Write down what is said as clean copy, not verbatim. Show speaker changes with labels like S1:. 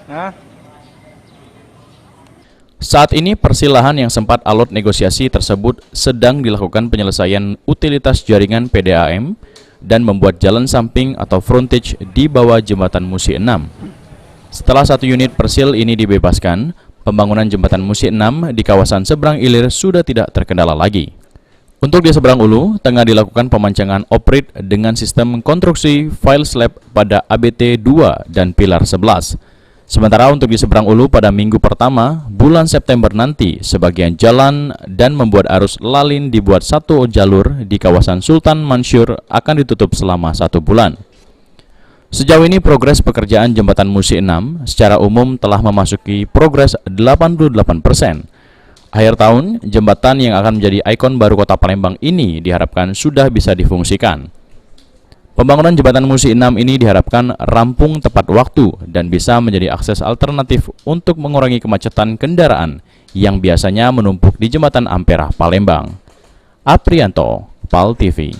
S1: Hah?
S2: Saat ini persilahan yang sempat alot negosiasi tersebut sedang dilakukan penyelesaian utilitas jaringan PDAM dan membuat jalan samping atau frontage di bawah jembatan Musi 6. Setelah 1 unit persil ini dibebaskan, pembangunan jembatan Musi 6 di kawasan seberang ilir sudah tidak terkendala lagi. Untuk di seberang ulu, tengah dilakukan pemancangan oprit dengan sistem konstruksi file slab pada ABT 2 dan pilar 11. Sementara untuk di seberang ulu pada minggu pertama, bulan September nanti, sebagian jalan dan membuat arus lalin dibuat 1 jalur di kawasan Sultan Mansur akan ditutup selama 1 bulan. Sejauh ini progres pekerjaan jembatan Musi 6 secara umum telah memasuki progres 88%. Akhir tahun, jembatan yang akan menjadi ikon baru kota Palembang ini diharapkan sudah bisa difungsikan. Pembangunan jembatan Musi 6 ini diharapkan rampung tepat waktu dan bisa menjadi akses alternatif untuk mengurangi kemacetan kendaraan yang biasanya menumpuk di jembatan Ampera Palembang. Aprianto, PAL TV.